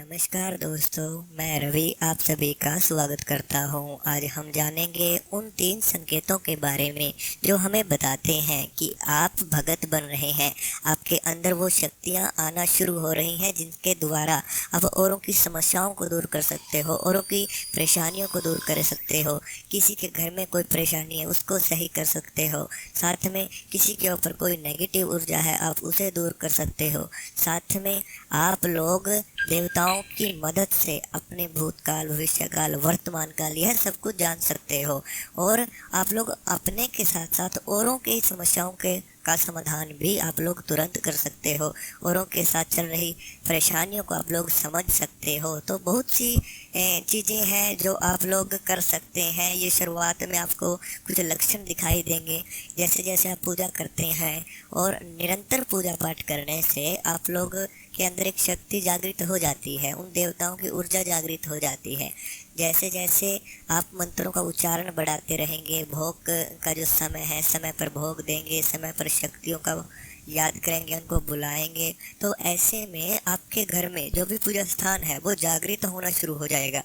नमस्कार दोस्तों, मैं रवि आप सभी का स्वागत करता हूं। आज हम जानेंगे उन 3 संकेतों के बारे में जो हमें बताते हैं कि आप भगत बन रहे हैं। आपके अंदर वो शक्तियां आना शुरू हो रही हैं जिनके द्वारा आप औरों की समस्याओं को दूर कर सकते हो, औरों की परेशानियों को दूर कर सकते हो। किसी के घर में कोई परेशानी है उसको सही कर सकते हो। साथ में किसी के ऊपर कोई नेगेटिव ऊर्जा है आप उसे दूर कर सकते हो। साथ में आप लोग देवताओं की मदद से अपने भूतकाल, भविष्यकाल, वर्तमान काल यह सब कुछ जान सकते हो। और आप लोग अपने के साथ साथ औरों की समस्याओं के का समाधान भी आप लोग तुरंत कर सकते हो। औरों के साथ चल रही परेशानियों को आप लोग समझ सकते हो। तो बहुत सी चीज़ें हैं जो आप लोग कर सकते हैं। ये शुरुआत में आपको कुछ लक्षण दिखाई देंगे। जैसे जैसे आप पूजा करते हैं और निरंतर पूजा पाठ करने से आप लोग के अंदर एक शक्ति जागृत हो जाती है, उन देवताओं की ऊर्जा जागृत हो जाती है। जैसे जैसे आप मंत्रों का उच्चारण बढ़ाते रहेंगे, भोग का जो समय है समय पर भोग देंगे, समय पर शक्तियों का याद करेंगे, उनको बुलाएंगे, तो ऐसे में आपके घर में जो भी पूजा स्थान है वो जागृत होना शुरू हो जाएगा।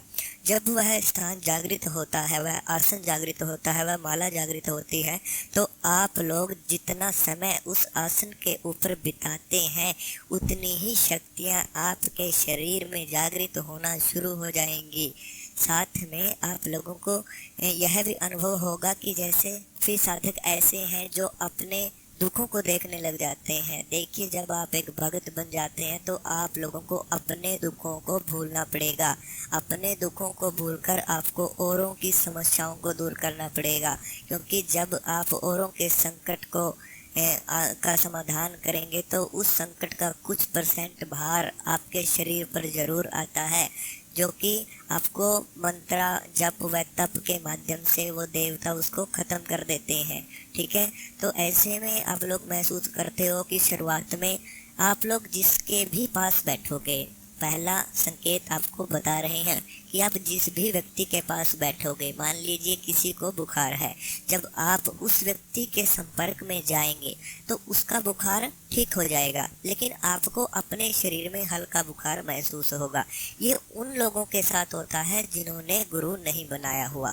जब वह स्थान जागृत होता है, वह आसन जागृत होता है, वह माला जागृत होती है, तो आप लोग जितना समय उस आसन के ऊपर बिताते हैं उतनी ही शक्तियाँ आपके शरीर में जागृत होना शुरू हो जाएंगी। साथ में आप लोगों को यह भी अनुभव होगा कि जैसे फिर साधक ऐसे हैं जो अपने दुखों को देखने लग जाते हैं। देखिए, जब आप एक भगत बन जाते हैं तो आप लोगों को अपने दुखों को भूलना पड़ेगा। अपने दुखों को भूलकर आपको औरों की समस्याओं को दूर करना पड़ेगा, क्योंकि जब आप औरों के संकट को का समाधान करेंगे तो उस संकट का कुछ परसेंट भार आपके शरीर पर जरूर आता है, जो कि आपको मंत्रा जप व तप के माध्यम से वो देवता उसको ख़त्म कर देते हैं। ठीक है, तो ऐसे में आप लोग महसूस करते हो कि शुरुआत में आप लोग जिसके भी पास बैठोगे, पहला संकेत आपको बता रहे हैं कि आप जिस भी व्यक्ति के पास बैठोगे, मान लीजिए किसी को बुखार है, जब आप उस व्यक्ति के संपर्क में जाएंगे तो उसका बुखार ठीक हो जाएगा, लेकिन आपको अपने शरीर में हल्का बुखार महसूस होगा। ये उन लोगों के साथ होता है जिन्होंने गुरु नहीं बनाया हुआ,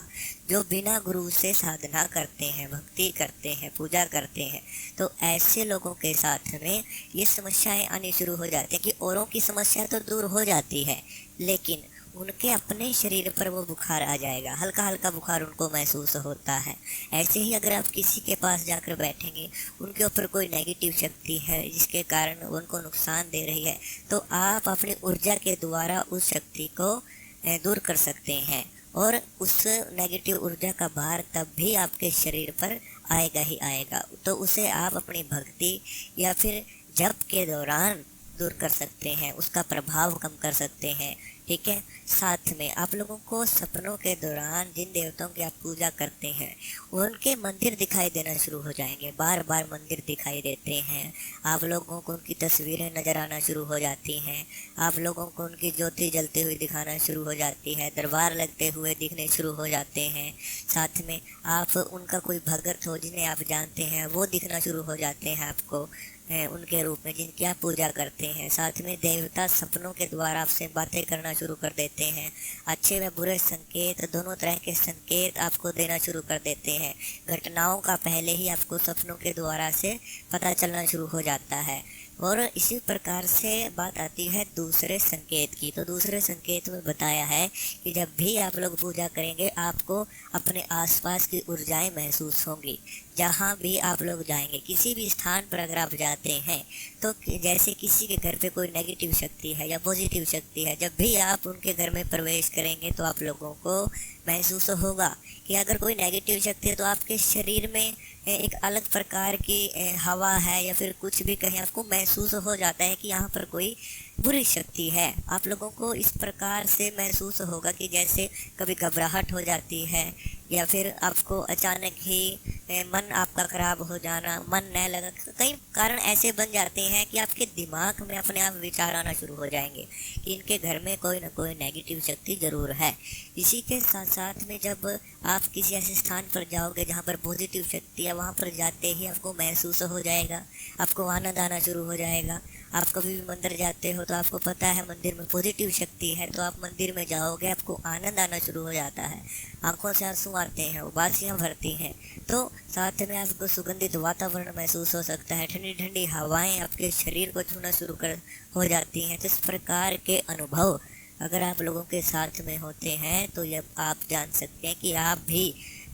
जो बिना गुरु से साधना करते हैं, भक्ति करते हैं, पूजा करते हैं। तो ऐसे लोगों के साथ में ये समस्याएं आनी शुरू हो जाती हैं कि औरों की समस्या तो दूर हो जाती है, लेकिन उनके अपने शरीर पर वो बुखार आ जाएगा, हल्का हल्का बुखार उनको महसूस होता है। ऐसे ही अगर आप किसी के पास जाकर बैठेंगे, उनके ऊपर कोई नेगेटिव शक्ति है जिसके कारण उनको नुकसान दे रही है, तो आप अपनी ऊर्जा के द्वारा उस शक्ति को दूर कर सकते हैं। और उस नेगेटिव ऊर्जा का भार तब भी आपके शरीर पर आएगा ही आएगा। तो उसे आप अपनी भक्ति या फिर जप के दौरान दूर कर सकते हैं, उसका प्रभाव कम कर सकते हैं। ठीक है, साथ में आप लोगों को सपनों के दौरान जिन देवताओं की आप पूजा करते हैं उनके मंदिर दिखाई देना शुरू हो जाएंगे, बार बार मंदिर दिखाई देते हैं। आप लोगों को उनकी तस्वीरें नज़र आना शुरू हो जाती हैं, आप लोगों को उनकी ज्योति जलती हुई दिखाना शुरू हो जाती है, दरबार लगते हुए दिखने शुरू हो जाते हैं। साथ में आप उनका कोई भगत हो जिन्हें आप जानते हैं वो दिखना शुरू हो जाते हैं आपको उनके रूप में जिनकी आप पूजा करते हैं। साथ में देवता सपनों के द्वारा आपसे बातें करना शुरू कर देते हैं, अच्छे व बुरे संकेत, दोनों तरह के संकेत आपको देना शुरू कर देते हैं। घटनाओं का पहले ही आपको सपनों के द्वारा से पता चलना शुरू हो जाता है। और इसी प्रकार से बात आती है दूसरे संकेत की। तो दूसरे संकेत में बताया है कि जब भी आप लोग पूजा करेंगे आपको अपने आसपास की ऊर्जाएं महसूस होंगी। जहाँ भी आप लोग जाएंगे, किसी भी स्थान पर अगर आप जाते हैं तो जैसे किसी के घर पे कोई नेगेटिव शक्ति है या पॉजिटिव शक्ति है, जब भी आप उनके घर में प्रवेश करेंगे तो आप लोगों को महसूस होगा कि अगर कोई नेगेटिव शक्ति है तो आपके शरीर में एक अलग प्रकार की हवा है या फिर कुछ भी कहीं आपको महसूस हो जाता है कि यहाँ पर कोई बुरी शक्ति है। आप लोगों को इस प्रकार से महसूस होगा कि जैसे कभी घबराहट हो जाती है या फिर आपको अचानक ही मन आपका खराब हो जाना, मन न लगा, कई कारण ऐसे बन जाते हैं कि आपके दिमाग में अपने आप विचार आना शुरू हो जाएंगे कि इनके घर में कोई ना कोई नेगेटिव शक्ति ज़रूर है। इसी के साथ साथ में जब आप किसी ऐसे स्थान पर जाओगे जहाँ पर पॉजिटिव शक्ति है, वहाँ पर जाते ही आपको महसूस हो जाएगा, आपको आनंद आना शुरू हो जाएगा। आप कभी भी मंदिर जाते हो तो आपको पता है मंदिर में पॉजिटिव शक्ति है, तो आप मंदिर में जाओगे आपको आनंद आना शुरू हो जाता है, आंखों से आंसू आते हैं, उबासियाँ भरती हैं। तो साथ में आपको सुगंधित वातावरण महसूस हो सकता है, ठंडी ठंडी हवाएं आपके शरीर को छूना शुरू कर हो जाती हैं। तो इस प्रकार के अनुभव अगर आप लोगों के साथ में होते हैं तो ये आप जान सकते हैं कि आप भी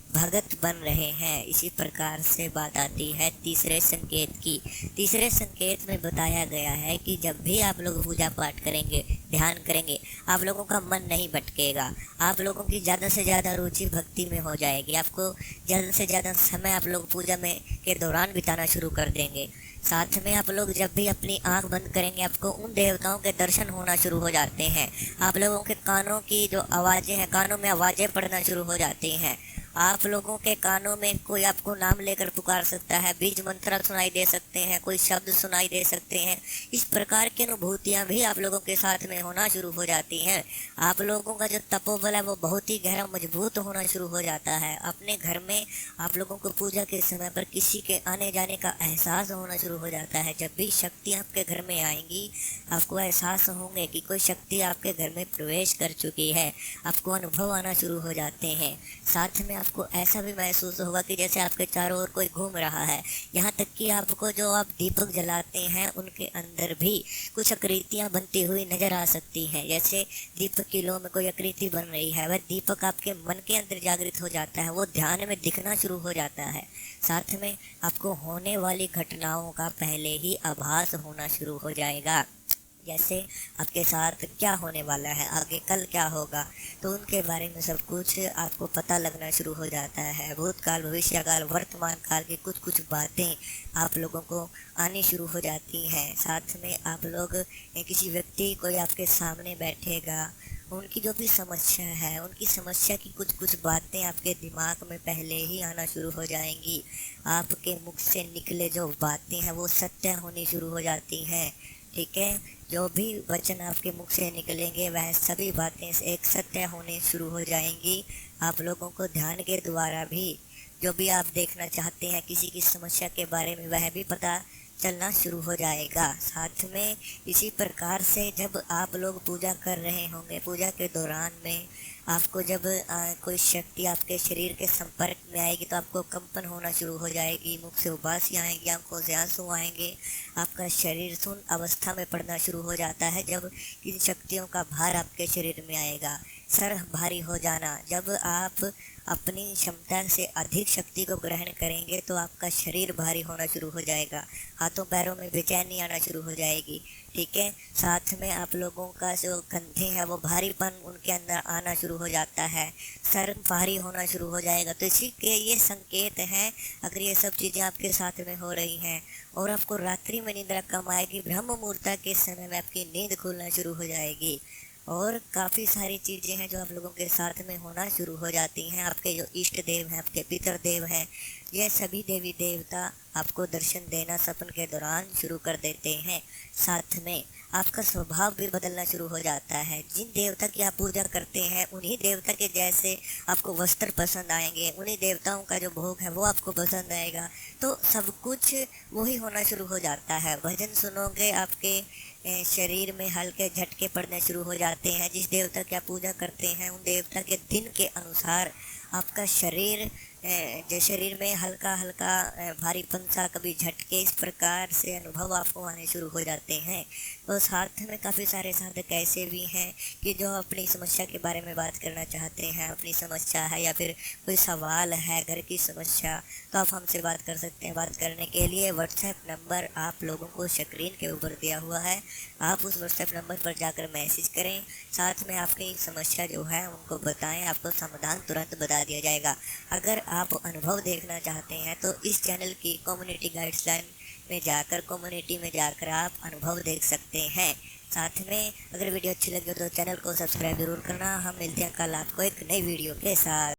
भगत बन रहे हैं। इसी प्रकार से बात आती है तीसरे संकेत की। तीसरे संकेत में बताया गया है कि जब भी आप लोग पूजा पाठ करेंगे, ध्यान करेंगे, आप लोगों का मन नहीं भटकेगा, आप लोगों की ज़्यादा से ज़्यादा रुचि भक्ति में हो जाएगी, आपको ज़्यादा से ज़्यादा समय आप लोग पूजा में के दौरान बिताना शुरू कर देंगे। साथ में आप लोग जब भी अपनी आंख बंद करेंगे आपको उन देवताओं के दर्शन होना शुरू हो जाते हैं। आप लोगों के कानों की जो आवाज़ें हैं, कानों में आवाज़ें पड़ना शुरू हो जाती हैं। आप लोगों के कानों में कोई आपको नाम लेकर पुकार सकता है, बीज मंत्र सुनाई दे सकते हैं, कोई शब्द सुनाई दे सकते हैं। इस प्रकार की अनुभूतियाँ भी आप लोगों के साथ में होना शुरू हो जाती हैं। आप लोगों का जो तपोबल है वो बहुत ही गहरा मजबूत होना शुरू हो जाता है। अपने घर में आप लोगों को पूजा के समय पर किसी के आने जाने का एहसास होना शुरू हो जाता है। जब भी शक्ति आपके घर में आएंगी आपको एहसास होंगे कि कोई शक्ति आपके घर में प्रवेश कर चुकी है, आपको अनुभव आना शुरू हो जाते हैं। साथ में आपको ऐसा भी महसूस होगा कि जैसे आपके चारों ओर कोई घूम रहा है। यहाँ तक कि आपको जो आप दीपक जलाते हैं उनके अंदर भी कुछ आकृतियाँ बनती हुई नजर आ सकती हैं। जैसे दीपक की लो में कोई आकृति बन रही है, वह दीपक आपके मन के अंदर जागृत हो जाता है, वो ध्यान में दिखना शुरू हो जाता है। साथ में आपको होने वाली घटनाओं का पहले ही आभास होना शुरू हो जाएगा। जैसे आपके साथ क्या होने वाला है, आगे कल क्या होगा, तो उनके बारे में सब कुछ आपको पता लगना शुरू हो जाता है। भूतकाल, भविष्यकाल, वर्तमान काल की कुछ कुछ बातें आप लोगों को आनी शुरू हो जाती हैं। साथ में आप लोग किसी व्यक्ति कोई आपके सामने बैठेगा, उनकी जो भी समस्या है, उनकी समस्या की कुछ कुछ बातें आपके दिमाग में पहले ही आना शुरू हो जाएंगी। आपके मुख से निकले जो बातें हैं वो सत्य होनी शुरू हो जाती हैं। ठीक है, जो भी वचन आपके मुख से निकलेंगे वह सभी बातें एक सत्य होने शुरू हो जाएंगी। आप लोगों को ध्यान के द्वारा भी जो भी आप देखना चाहते हैं किसी की समस्या के बारे में वह भी पता चलना शुरू हो जाएगा। साथ में इसी प्रकार से जब आप लोग पूजा कर रहे होंगे, पूजा के दौरान में आपको जब कोई शक्ति आपके शरीर के संपर्क में आएगी तो आपको कंपन होना शुरू हो जाएगी, मुख से उबासी आएंगी, आंखों से आंसू आएंगे, आपका शरीर सुन्न अवस्था में पड़ना शुरू हो जाता है। जब इन शक्तियों का भार आपके शरीर में आएगा, सर भारी हो जाना, जब आप अपनी क्षमता से अधिक शक्ति को ग्रहण करेंगे तो आपका शरीर भारी होना शुरू हो जाएगा, हाथों पैरों में बेचैनी आना शुरू हो जाएगी। ठीक है, साथ में आप लोगों का जो कंधे हैं वो भारीपन उनके अंदर आना शुरू हो जाता है, सर भारी होना शुरू हो जाएगा। तो इसी के ये संकेत हैं। अगर ये सब चीज़ें आपके साथ में हो रही हैं और आपको रात्रि में निद्रा कम आएगी, ब्रह्म मुहूर्त के समय में आपकी नींद खुलना शुरू हो जाएगी और काफ़ी सारी चीज़ें हैं जो आप लोगों के साथ में होना शुरू हो जाती हैं। आपके जो इष्ट देव हैं, आपके पितर देव हैं, ये सभी देवी देवता आपको दर्शन देना सपन के दौरान शुरू कर देते हैं। साथ में आपका स्वभाव भी बदलना शुरू हो जाता है। जिन देवता की आप पूजा करते हैं उन्हीं देवता के जैसे आपको वस्त्र पसंद आएंगे, उन्हीं देवताओं का जो भोग है वो आपको पसंद आएगा। तो सब कुछ वही होना शुरू हो जाता है। भजन सुनोगे, आपके शरीर में हल्के झटके पड़ने शुरू हो जाते हैं। जिस देवता की आप पूजा करते हैं उन देवता के दिन के अनुसार आपका शरीर जो शरीर में हल्का हल्का भारीपन सा, कभी झटके, इस प्रकार से अनुभव आपको आने शुरू हो जाते हैं। और साथ में काफ़ी सारे साधक ऐसे भी हैं कि जो अपनी समस्या के बारे में बात करना चाहते हैं, अपनी समस्या है या फिर कोई सवाल है, घर की समस्या, तो आप हमसे बात कर सकते हैं। बात करने के लिए व्हाट्सएप नंबर आप लोगों को स्क्रीन के ऊपर दिया हुआ है, आप उस व्हाट्सएप नंबर पर जाकर मैसेज करें। साथ में आपकी समस्या जो है उनको बताएं, आपको समाधान तुरंत बता दिया जाएगा। अगर आप अनुभव देखना चाहते हैं तो इस चैनल की कम्युनिटी गाइडलाइन में जाकर, कम्युनिटी में जाकर आप अनुभव देख सकते हैं। साथ में अगर वीडियो अच्छी लगी हो तो चैनल को सब्सक्राइब जरूर करना। हम मिलते हैं कल आपको एक नई वीडियो के साथ।